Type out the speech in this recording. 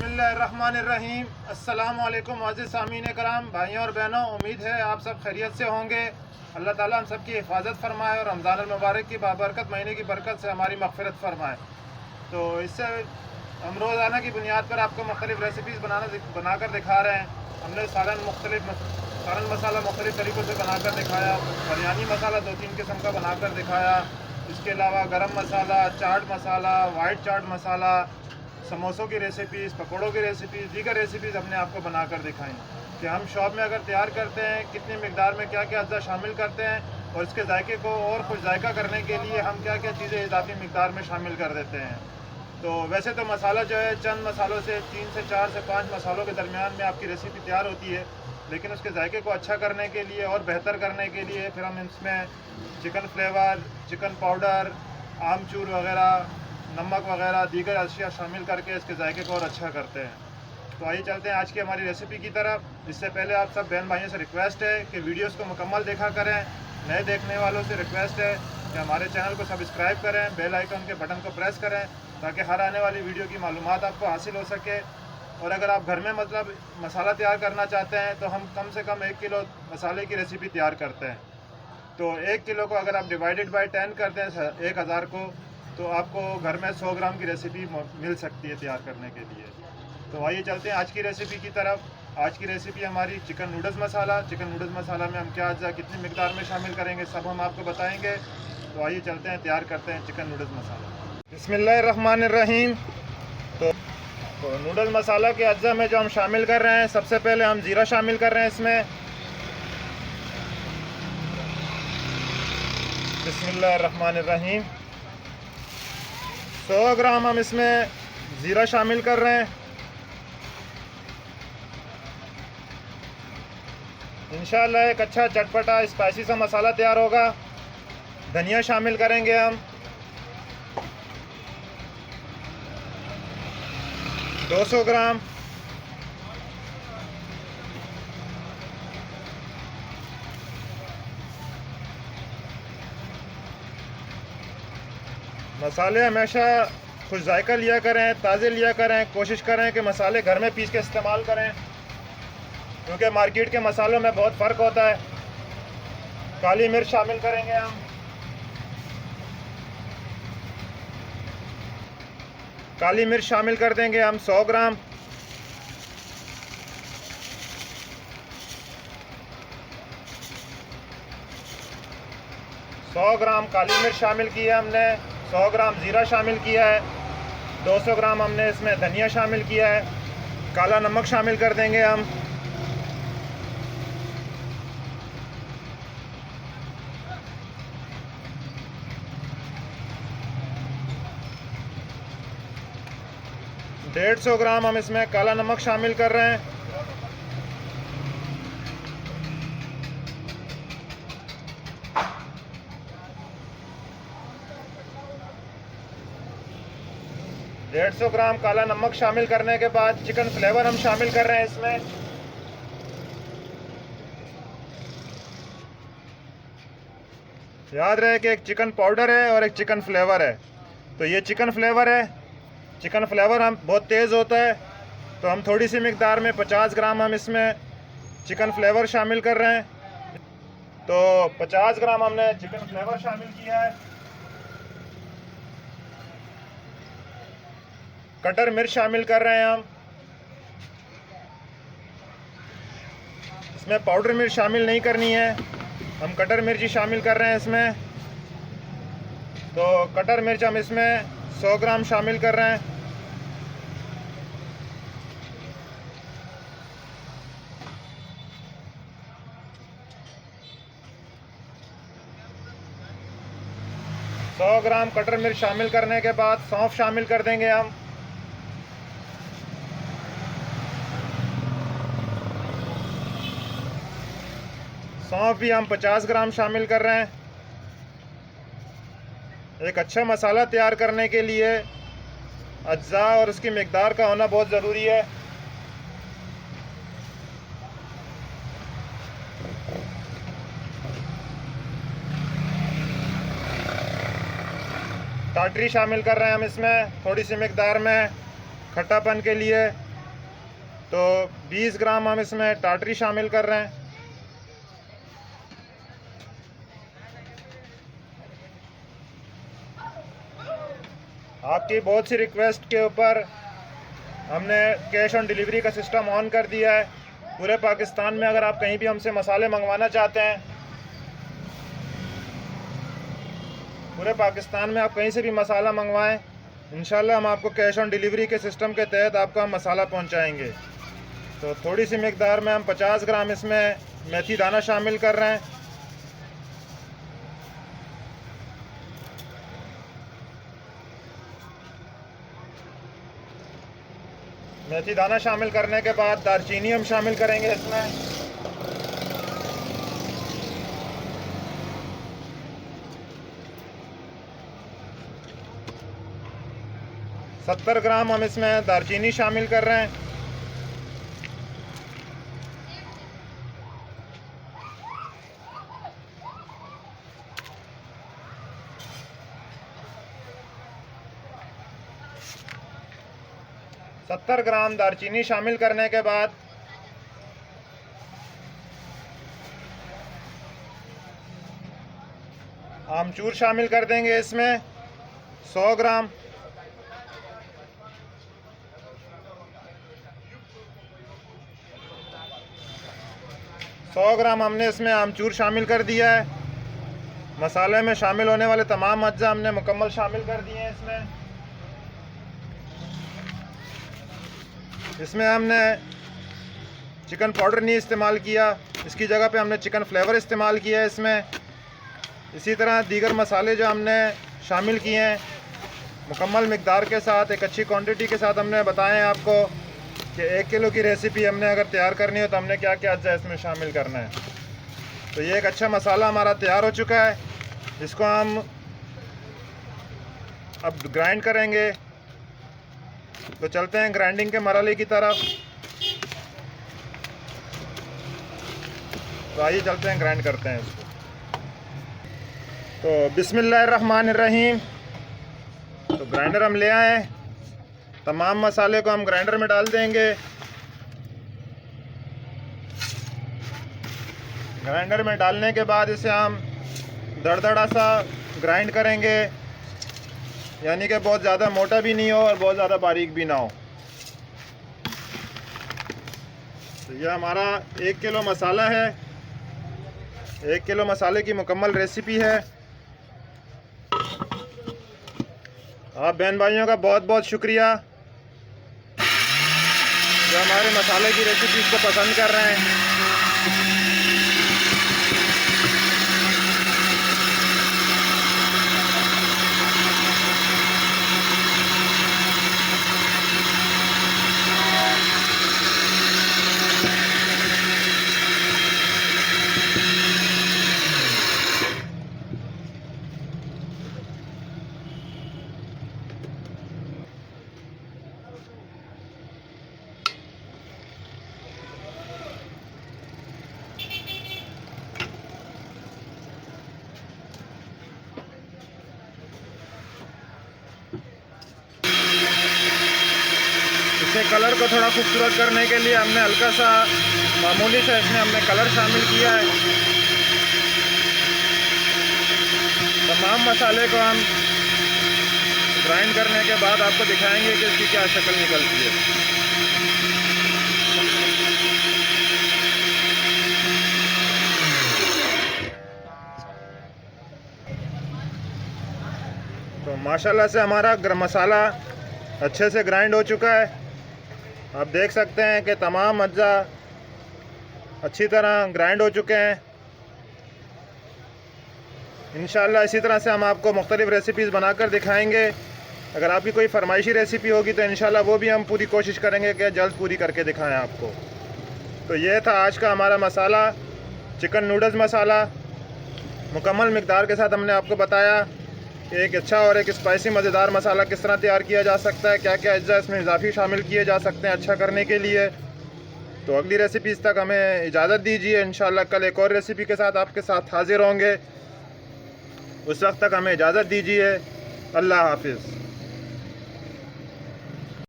बिस्मिल्लाहिर्रहमानिर्रहीम। अस्सलाम वालेकुम अज़ीज़ सामीन कराम, भाइयों और बहनों, उम्मीद है आप सब खैरियत से होंगे। अल्लाह ताला हम सब की हिफाजत फरमाए और रमज़ान मुबारक की बाबरकत महीने की बरकत से हमारी मग़फ़िरत फरमाए। तो इससे हम रोज़ाना की बुनियाद पर आपको मुख्तलिफ़ रेसिपीज़ बनाकर दिखा रहे हैं। हमने सालन मसाला मुख्तलिफ़ तरीक़ों से बनाकर दिखाया। बिरयानी मसाला 2-3 किस्म का बनाकर दिखाया। इसके अलावा गरम मसाला, चाट मसाला, वाइट चाट मसाला, समोसों की रेसिपीज़, पकौड़ों की रेसिपीज़, दीगर रेसिपीज़ हमने आपको बनाकर दिखाई कि हम शॉप में अगर तैयार करते हैं कितनी मिकदार में क्या क्या अज्जा शामिल करते हैं और इसके जायके को और खुश जायका करने के लिए हम क्या क्या चीज़ें इजाफी मिकदार में शामिल कर देते हैं। तो वैसे तो मसाला जो है चंद मसालों से 3 से 4 से 5 मसालों के दरमियान में आपकी रेसिपी तैयार होती है, लेकिन उसके जायके को अच्छा करने के लिए और बेहतर करने के लिए फिर हम इसमें चिकन फ्लेवर, चिकन पाउडर, आमचूर वगैरह, नमक वगैरह दीगर अशिया शामिल करके इसके जायके को और अच्छा करते हैं। तो आइए चलते हैं आज की हमारी रेसिपी की तरफ। इससे पहले आप सब बहन भाइयों से रिक्वेस्ट है कि वीडियोस को मुकम्मल देखा करें। नए देखने वालों से रिक्वेस्ट है कि हमारे चैनल को सब्सक्राइब करें, बेल आइकन के बटन को प्रेस करें ताकि हर आने वाली वीडियो की मालूमात आपको हासिल हो सके। और अगर आप घर में मसाला तैयार करना चाहते हैं तो हम कम से कम 1 किलो मसाले की रेसिपी तैयार करते हैं। तो 1 किलो को अगर आप डिवाइडेड बाई 10 करते हैं 1000 को, तो आपको घर में 100 ग्राम की रेसिपी मिल सकती है तैयार करने के लिए। तो आइए चलते हैं आज की रेसिपी की तरफ। आज की रेसिपी हमारी चिकन नूडल्स मसाला। चिकन नूडल्स मसाला में हम क्या अज्जा कितनी मिकदार में शामिल करेंगे सब हम आपको बताएंगे। तो आइए चलते हैं, तैयार करते हैं चिकन नूडल्स मसाला। बिस्मिल्लाहिर्रहमानिर्रहीम। तो नूडल मसाला के अज्जा में जो हम शामिल कर रहे हैं, सबसे पहले हम ज़ीरा शामिल कर रहे हैं इसमें। बिस्मिल्लाहिर्रहमानिर्रहीम। 100 ग्राम हम इसमें ज़ीरा शामिल कर रहे हैं। इंशाल्लाह एक अच्छा चटपटा स्पाइसी सा मसाला तैयार होगा। धनिया शामिल करेंगे हम 200 ग्राम। मसाले हमेशा खुश जायका लिया करें, ताज़े लिया करें। कोशिश करें कि मसाले घर में पीस के इस्तेमाल करें, क्योंकि मार्केट के मसालों में बहुत फ़र्क होता है। काली मिर्च शामिल करेंगे हम काली मिर्च शामिल कर देंगे हम 100 ग्राम। काली मिर्च शामिल की है हमने। 100 ग्राम ज़ीरा शामिल किया है। 200 ग्राम हमने इसमें धनिया शामिल किया है। काला नमक शामिल कर देंगे हम। डेढ़ 150 ग्राम हम इसमें काला नमक शामिल कर रहे हैं। डेढ़ 150 ग्राम काला नमक शामिल करने के बाद चिकन फ्लेवर हम शामिल कर रहे हैं इसमें। याद रहे कि एक चिकन पाउडर है और एक चिकन फ्लेवर है। तो ये चिकन फ्लेवर है। चिकन फ्लेवर हम बहुत तेज़ होता है, तो हम थोड़ी सी मिकदार में 50 ग्राम हम इसमें चिकन फ्लेवर शामिल कर रहे हैं। तो 50 ग्राम हमने चिकन फ्लेवर शामिल किया है। कटर मिर्च शामिल कर रहे हैं हम। इसमें पाउडर मिर्च शामिल नहीं करनी है, हम कटर मिर्च ही शामिल कर रहे हैं इसमें। तो कटर मिर्च हम इसमें 100 ग्राम शामिल कर रहे हैं। सौ ग्राम कटर मिर्च शामिल करने के बाद सौंफ शामिल कर देंगे हम। सौंफ भी हम 50 ग्राम शामिल कर रहे हैं। एक अच्छा मसाला तैयार करने के लिए अज्जा और उसकी मिकदार का होना बहुत ज़रूरी है। टाटरी शामिल कर रहे हैं हम इसमें थोड़ी सी मिकदार में खट्टापन के लिए। तो 20 ग्राम हम इसमें टाटरी शामिल कर रहे हैं। आपकी बहुत सी रिक्वेस्ट के ऊपर हमने कैश ऑन डिलीवरी का सिस्टम ऑन कर दिया है। पूरे पाकिस्तान में अगर आप कहीं भी हमसे मसाले मंगवाना चाहते हैं, पूरे पाकिस्तान में आप कहीं से भी मसाला मंगवाएं, इंशाल्लाह हम आपको कैश ऑन डिलीवरी के सिस्टम के तहत आपको हम मसाला पहुंचाएंगे। तो थोड़ी सी मिकदार में हम 50 ग्राम इसमें मेथी दाना शामिल कर रहे हैं। मेथी दाना शामिल करने के बाद दालचीनी हम शामिल करेंगे इसमें। सत्तर ग्राम हम इसमें दालचीनी शामिल कर रहे हैं। सत्तर ग्राम दालचीनी शामिल करने के बाद आमचूर शामिल कर देंगे इसमें 100 ग्राम। हमने इसमें आमचूर शामिल कर दिया है। मसाले में शामिल होने वाले तमाम अज्जा हमने मुकम्मल शामिल कर दिए हैं इसमें हमने चिकन पाउडर नहीं इस्तेमाल किया, इसकी जगह पे हमने चिकन फ्लेवर इस्तेमाल किया है इसमें। इसी तरह दीगर मसाले जो हमने शामिल किए हैं मुकम्मल मिकदार के साथ, एक अच्छी क्वांटिटी के साथ हमने बताएं आपको कि 1 किलो की रेसिपी हमने अगर तैयार करनी हो तो हमने क्या क्या अज्जा इसमें शामिल करना है। तो ये एक अच्छा मसाला हमारा तैयार हो चुका है। इसको हम अब ग्राइंड करेंगे। तो चलते हैं ग्राइंडिंग के मरहले की तरफ। तो आइए चलते हैं, ग्राइंड करते हैं इसको। तो बिस्मिल्लाहिर्रहमानिर्रहीम। तो ग्राइंडर हम ले आए, तमाम मसाले को हम ग्राइंडर में डाल देंगे। ग्राइंडर में डालने के बाद इसे हम दरदरा सा ग्राइंड करेंगे, यानी कि बहुत ज़्यादा मोटा भी नहीं हो और बहुत ज़्यादा बारीक भी ना हो। तो यह हमारा 1 किलो मसाला है। 1 किलो मसाले की मुकम्मल रेसिपी है। आप बहन भाइयों का बहुत बहुत शुक्रिया जो हमारे मसाले की रेसिपीज़ को पसंद कर रहे हैं। इसके कलर को थोड़ा खूबसूरत करने के लिए हमने हल्का सा मामूली सा इसमें हमने कलर शामिल किया है। तमाम मसाले को हम ग्राइंड करने के बाद आपको दिखाएंगे कि इसकी क्या शक्ल निकलती है। तो माशाल्लाह से हमारा मसाला अच्छे से ग्राइंड हो चुका है। आप देख सकते हैं कि तमाम अज्जा अच्छी तरह ग्राइंड हो चुके हैं। इंशाल्लाह इसी तरह से हम आपको मुख्तलिफ़ रेसिपीज़ बनाकर दिखाएंगे। अगर आपकी कोई फरमाइशी रेसिपी होगी तो इंशाल्लाह वो भी हम पूरी कोशिश करेंगे कि जल्द पूरी करके दिखाएं आपको। तो ये था आज का हमारा मसाला, चिकन नूडल्स मसाला। मुकम्मल मिकदार के साथ हमने आपको बताया कि एक अच्छा और एक स्पाइसी मज़ेदार मसाला किस तरह तैयार किया जा सकता है, क्या क्या अज्जा इसमें इजाफी शामिल किए जा सकते हैं अच्छा करने के लिए। तो अगली रेसिपीज़ तक हमें इजाज़त दीजिए। इंशाल्लाह कल एक और रेसिपी के साथ आपके साथ हाजिर होंगे। उस वक्त तक हमें इजाज़त दीजिए। अल्लाह हाफिज़।